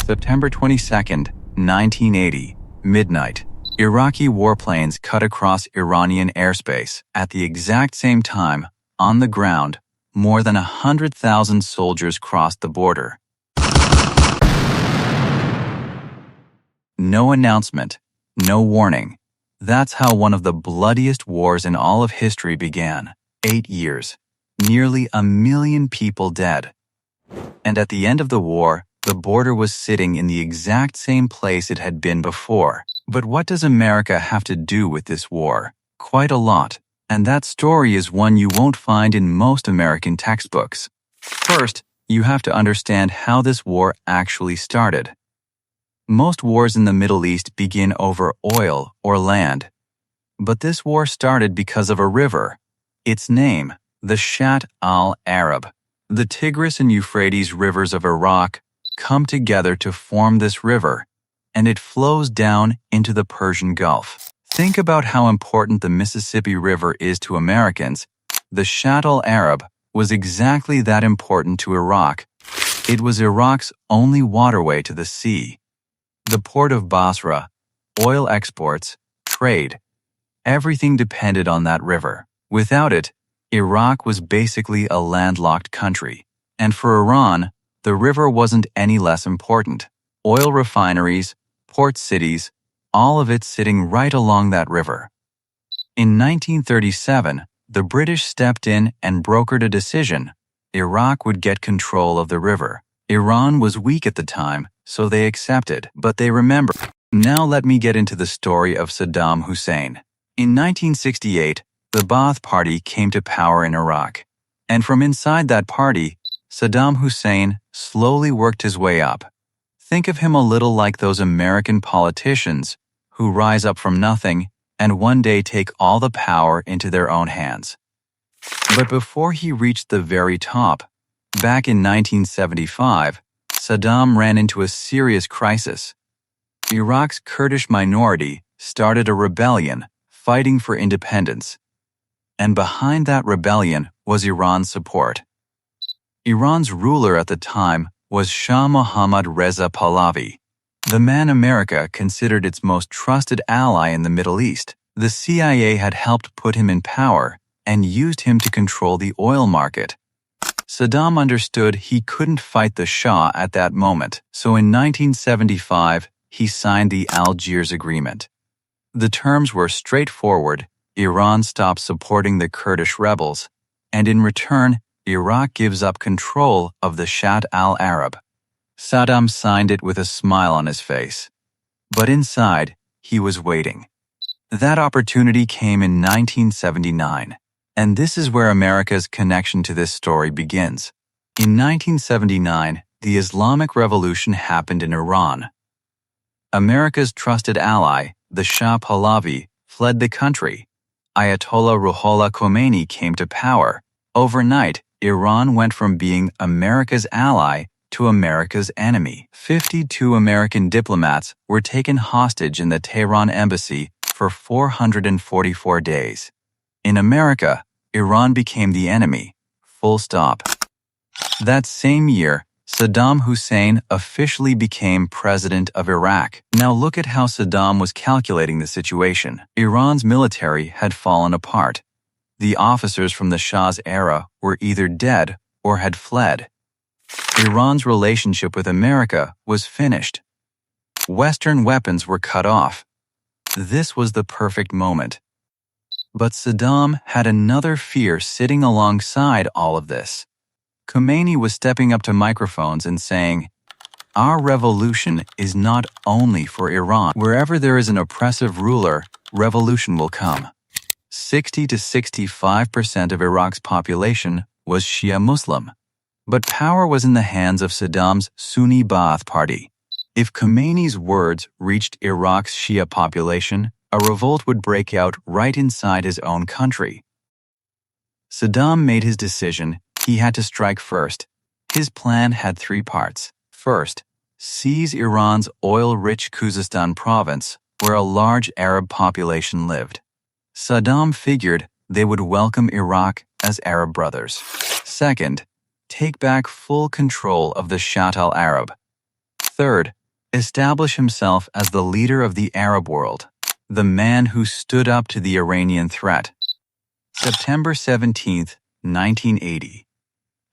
September 22, 1980, midnight. Iraqi warplanes cut across Iranian airspace. At the exact same time, on the ground, more than 100,000 soldiers crossed the border. No announcement, no warning. That's how one of the bloodiest wars in all of history began. 8 years. Nearly 1 million people dead. And at the end of the war, the border was sitting in the exact same place it had been before. But what does America have to do with this war? Quite a lot. And that story is one you won't find in most American textbooks. First, you have to understand how this war actually started. Most wars in the Middle East begin over oil or land. But this war started because of a river. Its name, the Shatt al-Arab. The Tigris and Euphrates rivers of Iraq come together to form this river, and it flows down into the Persian Gulf. Think about how important the Mississippi River is to Americans. The Shatt al-Arab was exactly that important to Iraq. It was Iraq's only waterway to the sea. The port of Basra, oil exports, trade, everything depended on that river. Without it, Iraq was basically a landlocked country. And for Iran, the river wasn't any less important. Oil refineries, port cities, all of it sitting right along that river. In 1937, the British stepped in and brokered a decision. Iraq would get control of the river. Iran was weak at the time, so they accepted, but they remembered. Now let me get into the story of Saddam Hussein. In 1968, the Ba'ath Party came to power in Iraq. And from inside that party, Saddam Hussein slowly worked his way up. Think of him a little like those American politicians who rise up from nothing and one day take all the power into their own hands. But before he reached the very top, back in 1975, Saddam ran into a serious crisis. Iraq's Kurdish minority started a rebellion fighting for independence. And behind that rebellion was Iran's support. Iran's ruler at the time was Shah Mohammad Reza Pahlavi, the man America considered its most trusted ally in the Middle East. The CIA had helped put him in power and used him to control the oil market. Saddam understood he couldn't fight the Shah at that moment, so in 1975, he signed the Algiers Agreement. The terms were straightforward. Iran stops supporting the Kurdish rebels, and in return, Iraq gives up control of the Shatt al-Arab. Saddam signed it with a smile on his face. But inside, he was waiting. That opportunity came in 1979, and this is where America's connection to this story begins. In 1979, the Islamic Revolution happened in Iran. America's trusted ally, the Shah Pahlavi, fled the country. Ayatollah Ruhollah Khomeini came to power. Overnight, Iran went from being America's ally to America's enemy. 52 American diplomats were taken hostage in the Tehran embassy for 444 days. In America, Iran became the enemy. Full stop. That same year, Saddam Hussein officially became president of Iraq. Now look at how Saddam was calculating the situation. Iran's military had fallen apart. The officers from the Shah's era were either dead or had fled. Iran's relationship with America was finished. Western weapons were cut off. This was the perfect moment. But Saddam had another fear sitting alongside all of this. Khomeini was stepping up to microphones and saying, "Our revolution is not only for Iran. Wherever there is an oppressive ruler, revolution will come." 60 to 65% of Iraq's population was Shia Muslim. But power was in the hands of Saddam's Sunni Ba'ath Party. If Khomeini's words reached Iraq's Shia population, a revolt would break out right inside his own country. Saddam made his decision. He had to strike first. His plan had 3 parts. First, seize Iran's oil-rich Khuzestan province, where a large Arab population lived. Saddam figured they would welcome Iraq as Arab brothers. Second, take back full control of the Shatt al-Arab. Third, establish himself as the leader of the Arab world, the man who stood up to the Iranian threat. September 17, 1980.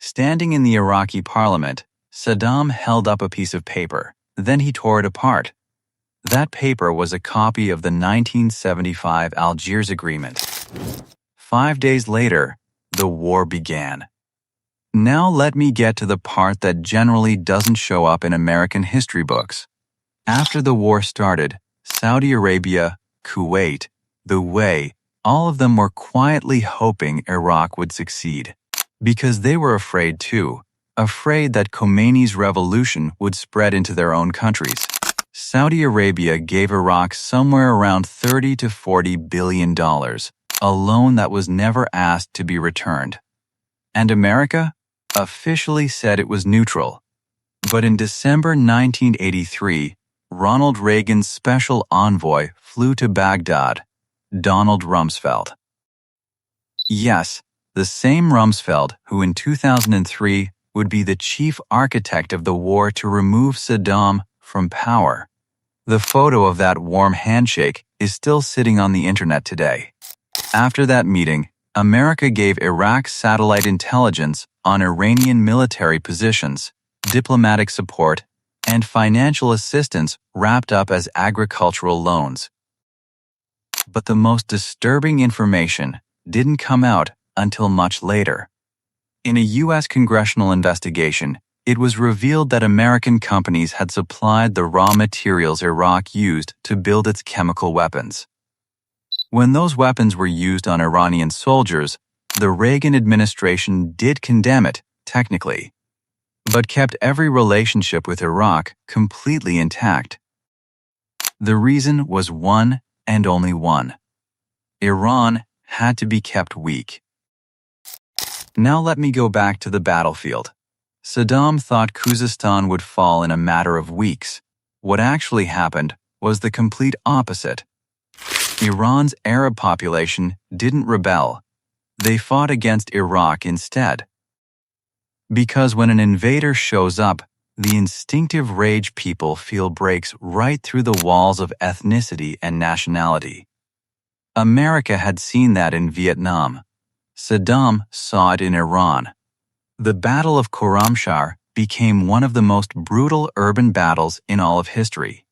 Standing in the Iraqi parliament, Saddam held up a piece of paper. Then he tore it apart. That paper was a copy of the 1975 Algiers Agreement. 5 days later, the war began. Now let me get to the part that generally doesn't show up in American history books. After the war started, Saudi Arabia, Kuwait, the UAE, all of them were quietly hoping Iraq would succeed. Because they were afraid too, afraid that Khomeini's revolution would spread into their own countries. Saudi Arabia gave Iraq somewhere around $30 to $40 billion, a loan that was never asked to be returned. And America officially said it was neutral. But in December 1983, Ronald Reagan's special envoy flew to Baghdad, Donald Rumsfeld. Yes, the same Rumsfeld who in 2003 would be the chief architect of the war to remove Saddam from power. The photo of that warm handshake is still sitting on the internet today. After that meeting, America gave Iraq satellite intelligence on Iranian military positions, diplomatic support, and financial assistance wrapped up as agricultural loans. But the most disturbing information didn't come out until much later. In a U.S. congressional investigation, it was revealed that American companies had supplied the raw materials Iraq used to build its chemical weapons. When those weapons were used on Iranian soldiers, the Reagan administration did condemn it, technically, but kept every relationship with Iraq completely intact. The reason was one and only one. Iran had to be kept weak. Now let me go back to the battlefield. Saddam thought Khuzestan would fall in a matter of weeks. What actually happened was the complete opposite. Iran's Arab population didn't rebel. They fought against Iraq instead. Because when an invader shows up, the instinctive rage people feel breaks right through the walls of ethnicity and nationality. America had seen that in Vietnam. Saddam saw it in Iran. The Battle of Khorramshahr became one of the most brutal urban battles in all of history.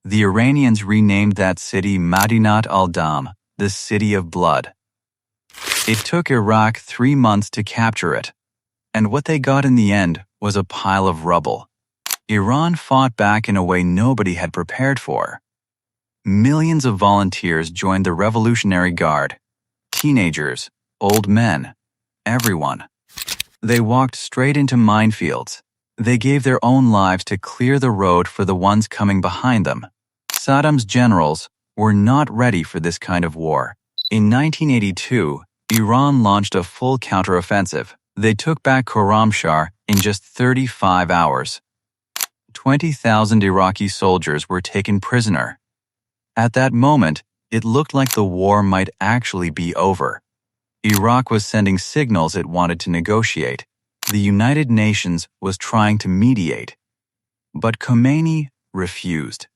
The Iranians renamed that city Madinat al-Dam, the City of Blood. It took Iraq 3 months to capture it, and what they got in the end was a pile of rubble. Iran fought back in a way nobody had prepared for. Millions of volunteers joined the Revolutionary Guard. Teenagers, old men, everyone. They walked straight into minefields. They gave their own lives to clear the road for the ones coming behind them. Saddam's generals were not ready for this kind of war. In 1982, Iran launched a full counteroffensive. They took back Khorramshahr in just 35 hours. 20,000 Iraqi soldiers were taken prisoner. At that moment, it looked like the war might actually be over. Iraq was sending signals it wanted to negotiate. The United Nations was trying to mediate. But Khomeini refused.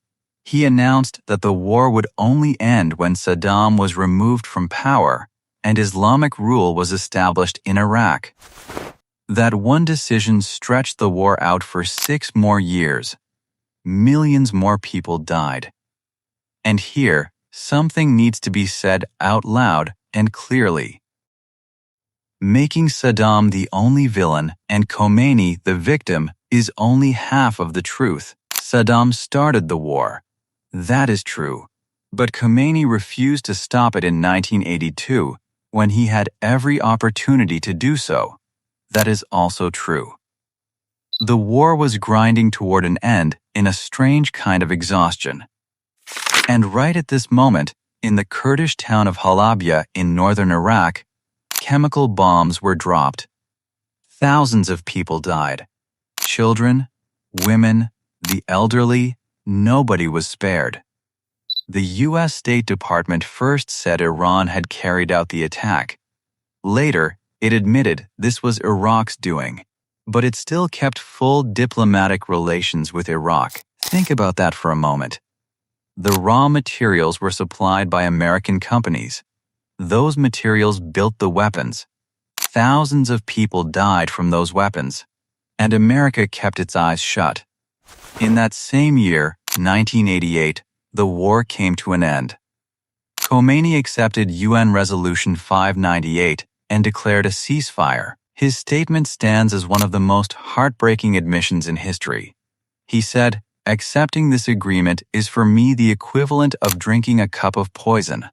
He announced that the war would only end when Saddam was removed from power and Islamic rule was established in Iraq. That one decision stretched the war out for 6 more years. Millions more people died. And here, something needs to be said out loud and clearly. Making Saddam the only villain and Khomeini the victim is only half of the truth. Saddam started the war. That is true. But Khomeini refused to stop it in 1982 when he had every opportunity to do so. That is also true. The war was grinding toward an end in a strange kind of exhaustion. And right at this moment, in the Kurdish town of Halabja in northern Iraq, chemical bombs were dropped. Thousands of people died. Children, women, the elderly, nobody was spared. The U.S. State Department first said Iran had carried out the attack. Later, it admitted this was Iraq's doing. but it still kept full diplomatic relations with Iraq. Think about that for a moment. The raw materials were supplied by American companies. Those materials built the weapons. Thousands of people died from those weapons, and America kept its eyes shut. In that same year, 1988, the war came to an end. Khomeini accepted UN Resolution 598 and declared a ceasefire. His statement stands as one of the most heartbreaking admissions in history. He said, "Accepting this agreement is for me the equivalent of drinking a cup of poison,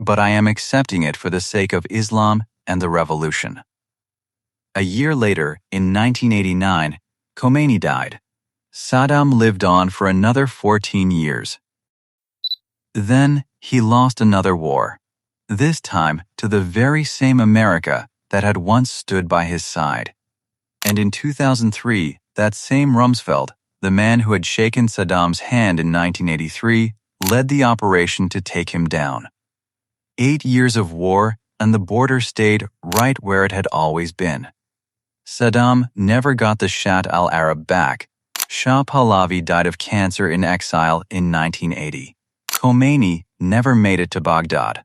but I am accepting it for the sake of Islam and the revolution." A year later, in 1989, Khomeini died. Saddam lived on for another 14 years. Then he lost another war, this time to the very same America that had once stood by his side. And in 2003, that same Rumsfeld, the man who had shaken Saddam's hand in 1983, led the operation to take him down. 8 years of war, and the border stayed right where it had always been. Saddam never got the Shat al-Arab back. Shah Pahlavi died of cancer in exile in 1980. Khomeini never made it to Baghdad.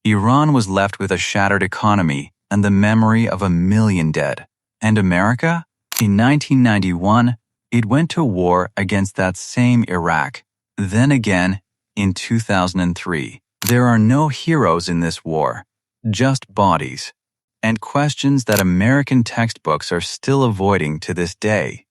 Iran was left with a shattered economy and the memory of 1 million dead. And America? In 1991, it went to war against that same Iraq. Then again, in 2003. There are no heroes in this war, just bodies, and questions that American textbooks are still avoiding to this day.